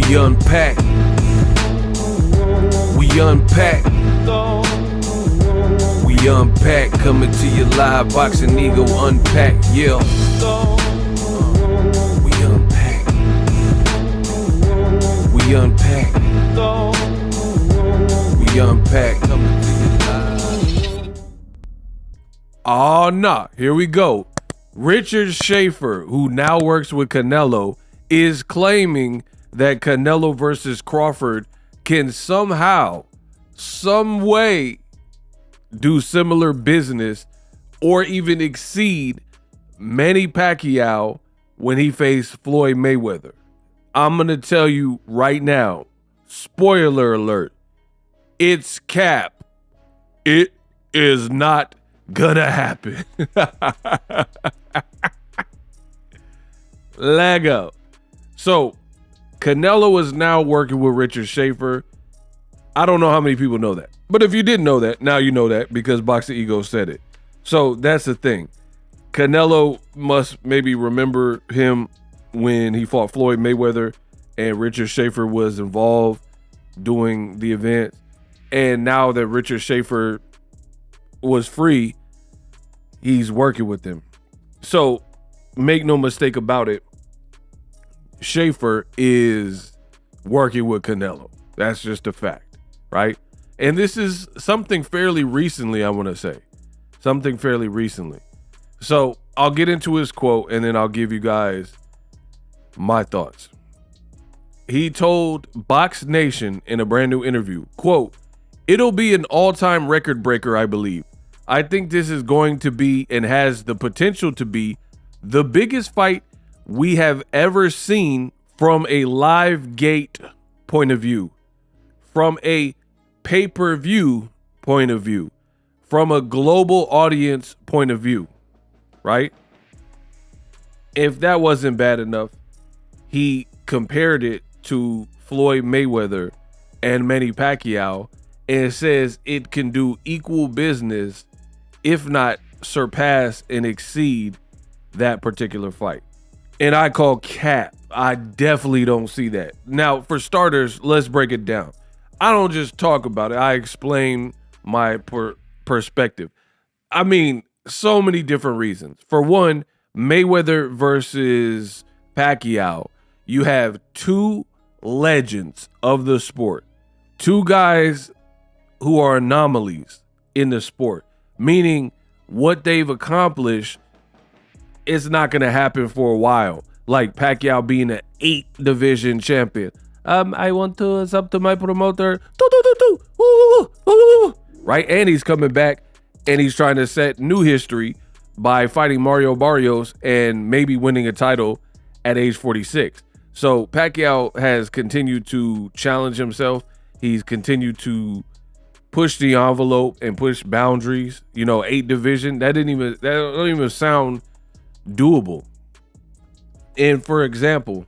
We unpack. We unpack. We unpack. Coming to you live. Boxing Ego unpack. Yeah. We unpack. We unpack. We unpack. Coming to you live. Oh, nah. Here we go. Richard Schaefer, who now works with Canelo, is claiming that Canelo versus Crawford can somehow, some way, do similar business or even exceed Manny Pacquiao when he faced Floyd Mayweather. I'm going to tell you right now, spoiler alert, it's cap. It is not gonna happen. Lego. So Canelo is now working with Richard Schaefer. I don't know how many people know that, but if you didn't know that, now you know that because Boxing Ego said it. So that's the thing. Canelo must maybe remember him when he fought Floyd Mayweather and Richard Schaefer was involved doing the event. And now that Richard Schaefer was free, he's working with them. So make no mistake about it, Schaefer is working with Canelo. That's just a fact, right? And this is something fairly recently, I want to say. Something fairly recently. So I'll get into his quote and then I'll give you guys my thoughts. He told Box Nation in a brand new interview, quote, "It'll be an all-time record breaker, I believe. I think this is going to be and has the potential to be the biggest fight we have ever seen from a live gate point of view, from a pay-per-view point of view, from a global audience point of view," right? If that wasn't bad enough, he compared it to Floyd Mayweather and Manny Pacquiao and says it can do equal business, if not surpass and exceed that particular fight. And I call cap. I definitely don't see that. Now, for starters, let's break it down. I don't just talk about it. I explain my perspective. I mean, so many different reasons. For one, Mayweather versus Pacquiao. You have two legends of the sport. Two guys who are anomalies in the sport. Meaning what they've accomplished is not going to happen for a while. Like Pacquiao being an 8 division champion. I want to sub to my promoter. Right? And he's coming back and he's trying to set new history by fighting Mario Barrios and maybe winning a title at age 46. So Pacquiao has continued to challenge himself. He's continued to push the envelope and push boundaries. 8 division, that don't even sound doable. And for example,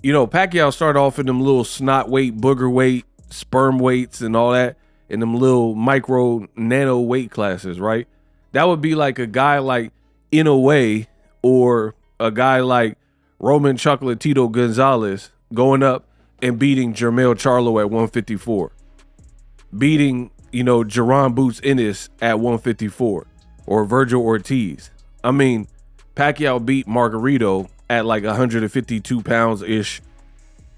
Pacquiao started off in them little snot weight, booger weight, sperm weights and all that, in them little micro nano weight classes, right? That would be like a guy like Inoue or a guy like Roman Chocolatito Gonzalez going up and beating Jermell Charlo at 154. Beating, Jerron Boots Ennis at 154 or Virgil Ortiz. I mean, Pacquiao beat Margarito at like 152 pounds ish,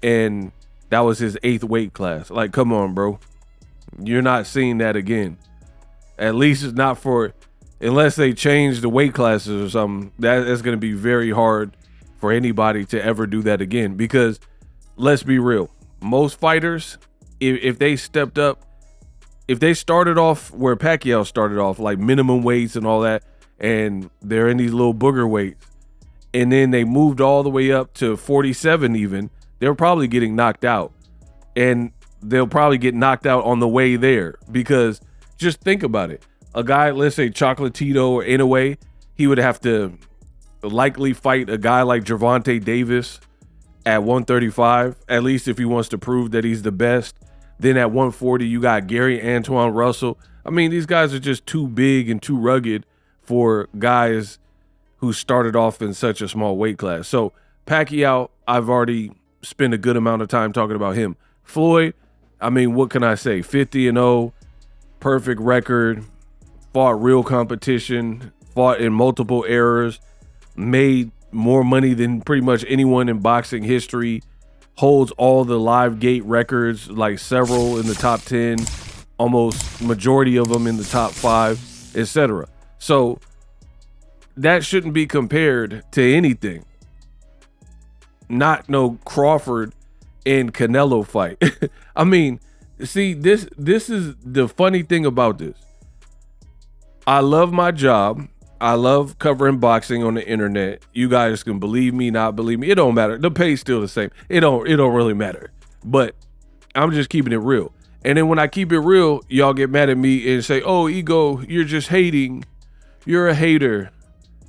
and that was his 8th weight class. Like, come on, bro. You're not seeing that again. At least it's not unless they change the weight classes or something. That's going to be very hard for anybody to ever do that again, because let's be real. Most fighters, if they stepped up, if they started off where Pacquiao started off, like minimum weights and all that, and they're in these little booger weights, and then they moved all the way up to 47 even, they're probably getting knocked out. And they'll probably get knocked out on the way there, because just think about it. A guy, let's say Chocolatito or Inoue, he would have to likely fight a guy like Gervonta Davis at 135, at least if he wants to prove that he's the best. Then at 140, you got Gary Antoine Russell. I mean, these guys are just too big and too rugged for guys who started off in such a small weight class. So Pacquiao, I've already spend a good amount of time talking about him. Floyd, I mean, what can I say? 50-0, perfect record, fought real competition, fought in multiple eras, made more money than pretty much anyone in boxing history, holds all the live gate records, like several in the top 10, almost majority of them in the top 5, etc. So that shouldn't be compared to anything. Not no Crawford and Canelo fight. I mean, see, this is the funny thing about this. I love my job. I love covering boxing on the internet. You guys can believe me, not believe me. It don't matter. The pay's still the same. It don't really matter. But I'm just keeping it real. And then when I keep it real, y'all get mad at me and say, "Oh, Ego, you're just hating. You're a hater,"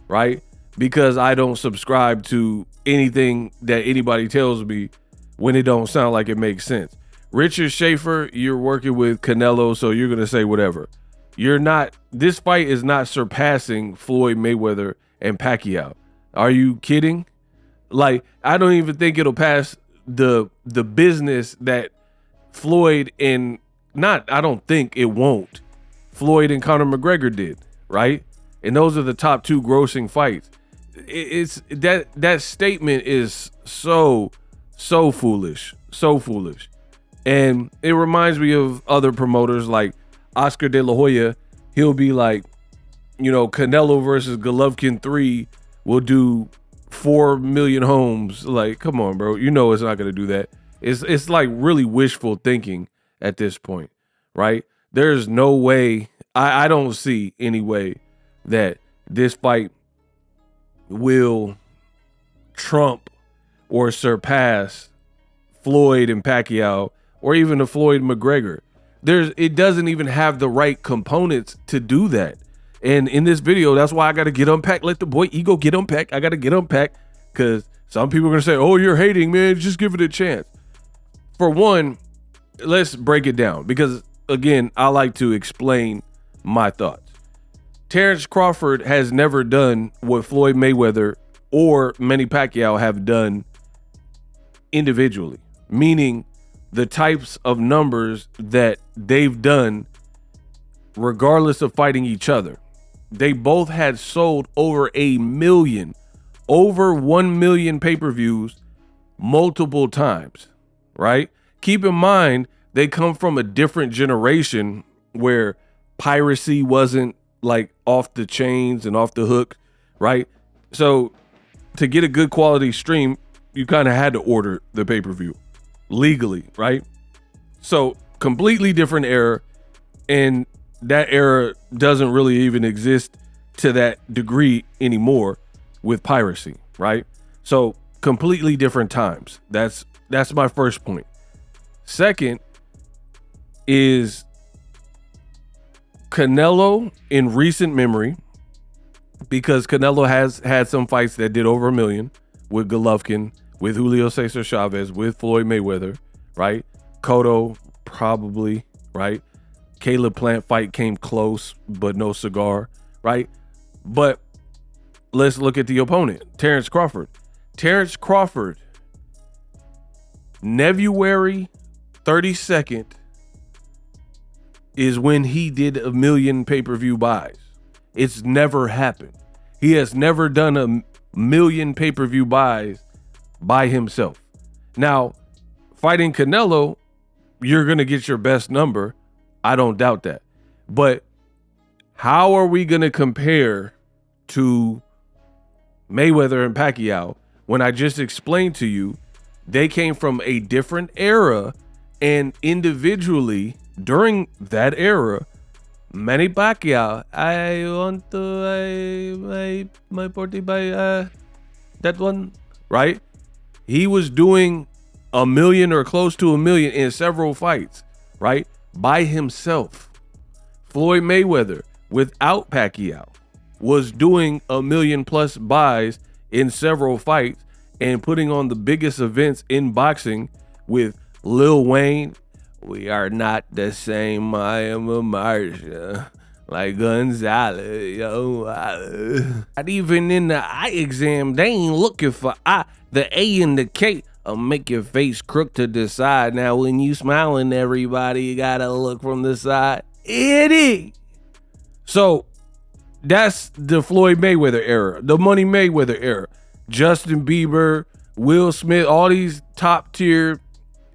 right? Because I don't subscribe to anything that anybody tells me when it don't sound like it makes sense. Richard Schaefer, you're working with Canelo, so you're going to say whatever. You're not, this fight is not surpassing Floyd Mayweather and Pacquiao. Are you kidding? Like, I don't even think it'll pass the business that Floyd and, not, I don't think it won't. Floyd and Conor McGregor did, right? And those are the top 2 grossing fights. It's that statement is so foolish, so foolish. And it reminds me of other promoters like Oscar De La Hoya. He'll be like, you know, Canelo versus Golovkin 3 will do 4 million homes. Like, come on, bro. You know it's not going to do that. It's like really wishful thinking at this point, right? There's no way, I don't see any way that this fight will trump or surpass Floyd and Pacquiao, or even the Floyd McGregor. It doesn't even have the right components to do that. And in this video, that's why I got to get unpacked. Let the boy Ego get unpacked. I got to get unpacked because some people are going to say, "Oh, you're hating, man. Just give it a chance." For one, let's break it down because, again, I like to explain my thoughts. Terrence Crawford has never done what Floyd Mayweather or Manny Pacquiao have done individually, meaning the types of numbers that they've done regardless of fighting each other. They both had sold over 1 million pay-per-views multiple times, right? Keep in mind, they come from a different generation where piracy wasn't like off the chains and off the hook, right? So to get a good quality stream, you kind of had to order the pay-per-view legally, right? So completely different era, and that era doesn't really even exist to that degree anymore with piracy, right? So completely different times. That's my first point. Second is Canelo in recent memory, because Canelo has had some fights that did over 1 million with Golovkin, with Julio Cesar Chavez, with Floyd Mayweather, right? Cotto, probably, right? Caleb Plant fight came close, but no cigar, right? But let's look at the opponent, Terrence Crawford. Terrence Crawford, February 32nd, is when he did 1 million pay-per-view buys. It's never happened. He has never done 1 million pay-per-view buys by himself. Now, fighting Canelo, you're going to get your best number. I don't doubt that. But how are we going to compare to Mayweather and Pacquiao when I just explained to you they came from a different era, and individually during that era, Manny Pacquiao, I want to my party by that one, right? He was doing 1 million or close to 1 million in several fights, right? By himself. Floyd Mayweather, without Pacquiao, was doing 1 million plus buys in several fights and putting on the biggest events in boxing with Lil Wayne. We are not the same. I am a Marsha. Like Gonzalez, yo. Not even in the eye exam, they ain't looking for the A and the K make your face crook to the side. Now, when you smiling, everybody, you gotta look from the side. Eddie. So that's the Floyd Mayweather era, the Money Mayweather era. Justin Bieber, Will Smith, all these top tier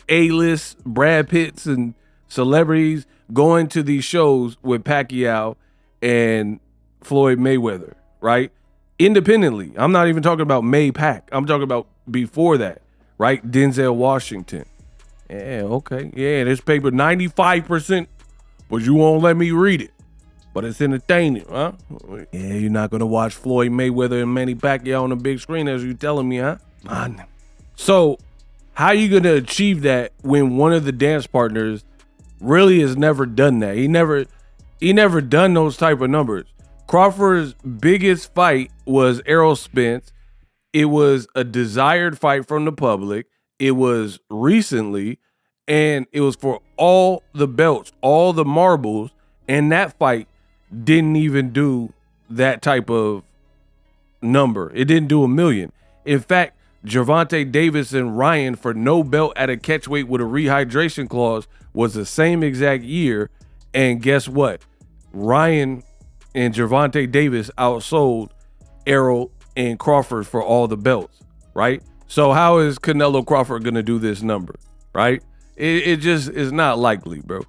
A-list Brad Pitts and celebrities going to these shows with Pacquiao and Floyd Mayweather, right? Independently. I'm not even talking about May-Pac. I'm talking about before that, right? Denzel Washington. Yeah, okay. Yeah, this paper 95%, but you won't let me read it. But it's entertaining, huh? Yeah, you're not gonna watch Floyd Mayweather and Manny Pacquiao on the big screen as you telling me, huh? Man. So how you gonna achieve that when one of the dance partners really has never done that? He never done those type of numbers. Crawford's biggest fight was Errol Spence. It was a desired fight from the public. It was recently, and it was for all the belts, all the marbles, and that fight didn't even do that type of number. It didn't do a million. In fact, Gervonta Davis and Ryan for no belt at a catchweight with a rehydration clause was the same exact year. And guess what? Ryan and Gervonta Davis outsold Errol and Crawford for all the belts, right? So how is Canelo Crawford going to do this number, right? It just is not likely, bro.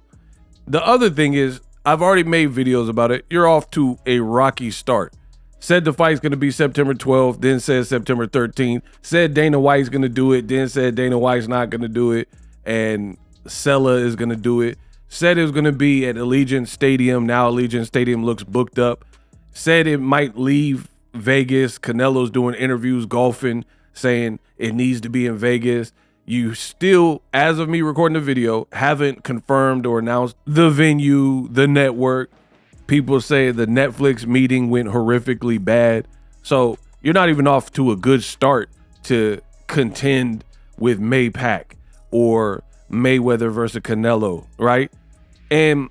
The other thing is, I've already made videos about it. You're off to a rocky start. Said the fight's going to be September 12th, then said September 13th. Said Dana White's going to do it, then said Dana White's not going to do it, and Sella is going to do it. Said it was going to be at Allegiant Stadium. Now Allegiant Stadium looks booked up. Said it might leave Vegas. Canelo's doing interviews, golfing, saying it needs to be in Vegas. You still, as of me recording the video, haven't confirmed or announced the venue, the network. People say the Netflix meeting went horrifically bad. So you're not even off to a good start to contend with May-Pac or Mayweather versus Canelo, right? And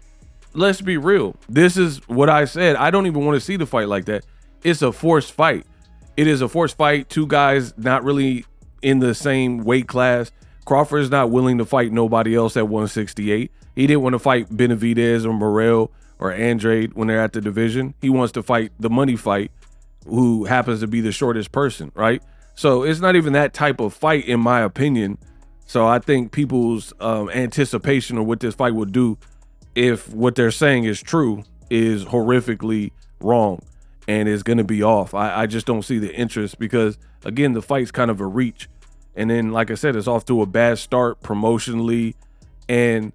let's be real. This is what I said. I don't even want to see the fight like that. It's a forced fight. It is a forced fight. Two guys not really in the same weight class. Crawford is not willing to fight nobody else at 168. He didn't want to fight Benavidez or Morrell or Andrade when they're at the division. He wants to fight the money fight, who happens to be the shortest person, right? So it's not even that type of fight, in my opinion. So I think people's anticipation of what this fight will do, if what they're saying is true, is horrifically wrong and is going to be off. I just don't see the interest because, again, the fight's kind of a reach. And then, like I said, it's off to a bad start promotionally. And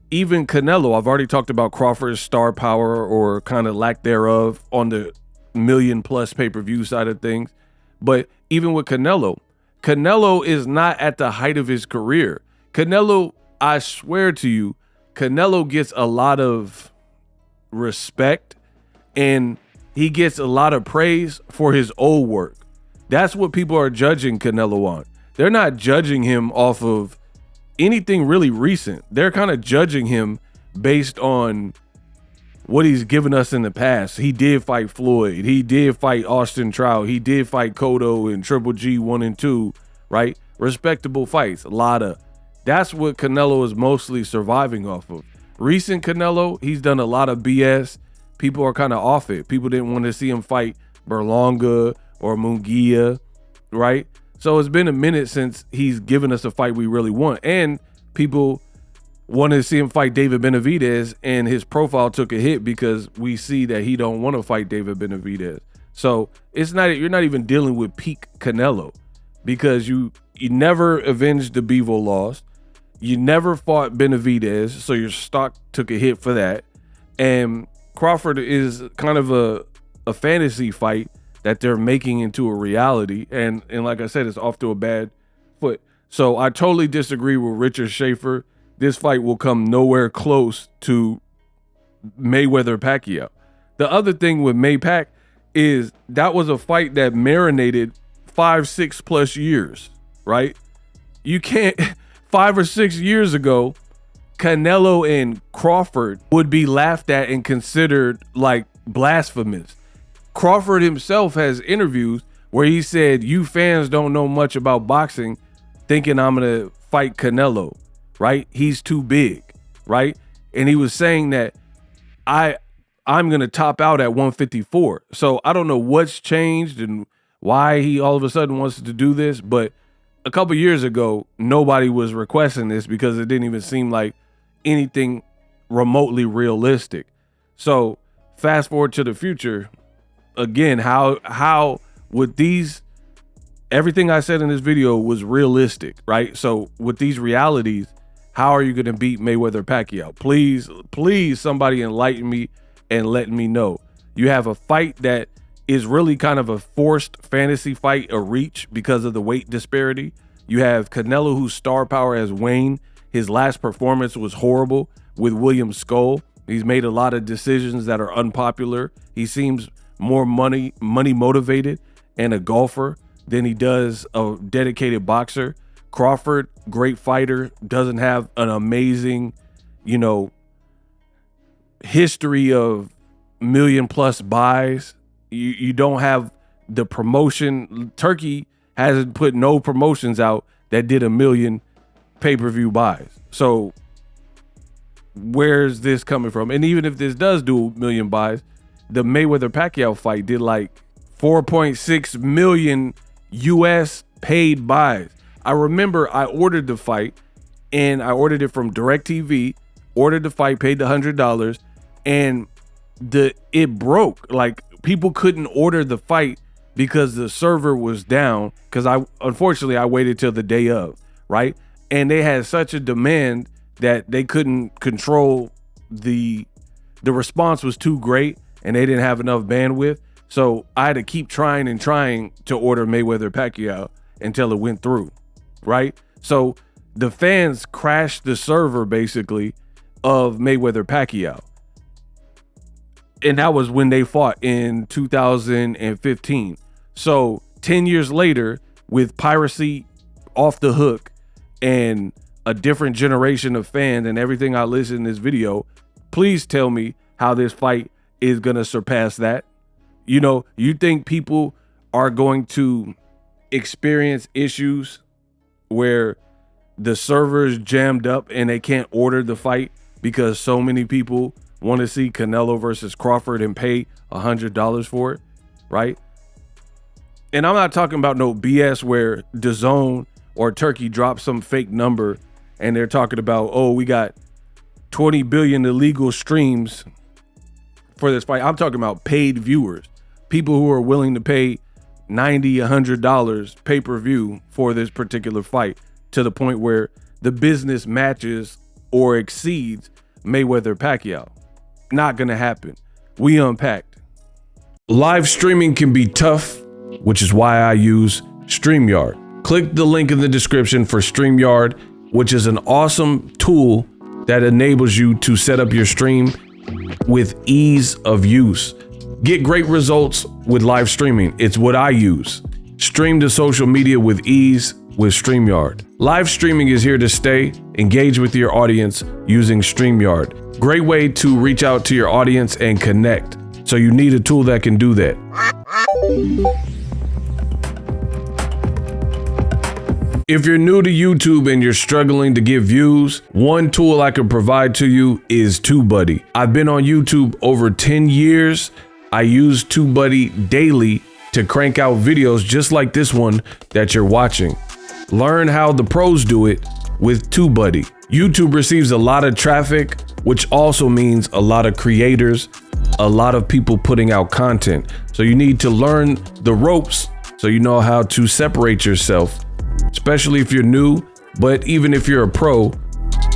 even Canelo, I've already talked about Crawford's star power or kind of lack thereof on the million-plus pay-per-view side of things. But even with Canelo is not at the height of his career. Canelo, I swear to you, Canelo gets a lot of respect and he gets a lot of praise for his old work. That's what people are judging Canelo on. They're not judging him off of anything really recent. They're kind of judging him based on what he's given us in the past. He did fight Floyd. He did fight Austin Trout. He did fight Cotto and Triple G 1 and 2, right? Respectable fights, a lot of. That's what Canelo is mostly surviving off of. Recent Canelo, he's done a lot of BS. People are kind of off it. People didn't want to see him fight Berlanga or Munguia, right? So it's been a minute since he's given us a fight we really want. And people wanted to see him fight David Benavidez, and his profile took a hit because we see that he don't want to fight David Benavidez. So it's not, you're not even dealing with peak Canelo because you never avenged the Bivol loss. You never fought Benavidez, so your stock took a hit for that. And Crawford is kind of a fantasy fight that they're making into a reality. And like I said, it's off to a bad foot. So I totally disagree with Richard Schaefer. This fight will come nowhere close to Mayweather-Pacquiao. The other thing with May-Pac is that was a fight that marinated 5-6 plus years, right? You can't, 5 or 6 years ago, Canelo and Crawford would be laughed at and considered like blasphemous. Crawford himself has interviews where he said, you fans don't know much about boxing. thinking I'm gonna fight Canelo, right? He's too big, right? And he was saying that I'm gonna top out at 154. So I don't know what's changed and why he all of a sudden wants to do this, but a couple years ago, nobody was requesting this because it didn't even seem like anything remotely realistic. So fast forward to the future, again, how would these, everything I said in this video was realistic, right? So with these realities, how are you going to beat Mayweather Pacquiao? Please, somebody enlighten me and let me know. You have a fight that is really kind of a forced fantasy fight, a reach because of the weight disparity. You have Canelo, whose star power has waned. His last performance was horrible with William Skull. He's made a lot of decisions that are unpopular. He seems more money motivated and a golfer than he does a dedicated boxer. Crawford, great fighter, doesn't have an amazing, history of million plus buys. You don't have the promotion. Turkey hasn't put no promotions out that did 1 million pay-per-view buys. So where's this coming from? And even if this does do 1 million buys, the Mayweather Pacquiao fight did like 4.6 million US paid buys. I remember I ordered the fight and I ordered it from DirecTV, ordered the fight, paid the $100, and it broke. Like, people couldn't order the fight because the server was down, because unfortunately I waited till the day of, right? And they had such a demand that they couldn't control the response was too great and they didn't have enough bandwidth. So I had to keep trying to order Mayweather Pacquiao until it went through, right? So the fans crashed the server basically of Mayweather Pacquiao. And that was when they fought in 2015. So 10 years later, with piracy off the hook and a different generation of fans and everything I listed in this video, please tell me how this fight is going to surpass that. You think people are going to experience issues where the server's jammed up and they can't order the fight because so many people want to see Canelo versus Crawford and pay $100 for it, right? And I'm not talking about no BS where DAZN or Turkey drops some fake number and they're talking about, oh, we got 20 billion illegal streams for this fight. I'm talking about paid viewers, people who are willing to pay $90, $100 pay-per-view for this particular fight, to the point where the business matches or exceeds Mayweather Pacquiao. Not gonna happen. We unpacked. Live streaming can be tough, which is why I use StreamYard. Click the link in the description for StreamYard, which is an awesome tool that enables you to set up your stream with ease of use. Get great results with live streaming. It's what I use. Stream to social media with ease with StreamYard. Live streaming is here to stay. Engage with your audience using StreamYard. Great way to reach out to your audience and connect. So you need a tool that can do that. If you're new to YouTube and you're struggling to get views, one tool I can provide to you is TubeBuddy. I've been on YouTube over 10 years. I use TubeBuddy daily to crank out videos just like this one that you're watching. Learn how the pros do it with TubeBuddy. YouTube receives a lot of traffic, which also means a lot of creators, a lot of people putting out content. So you need to learn the ropes so you know how to separate yourself, especially if you're new. But even if you're a pro,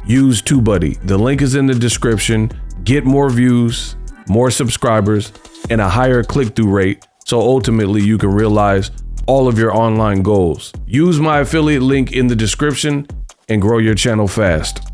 use TubeBuddy. The link is in the description. Get more views, more subscribers, and a higher click-through rate, so ultimately you can realize all of your online goals. Use my affiliate link in the description and grow your channel fast.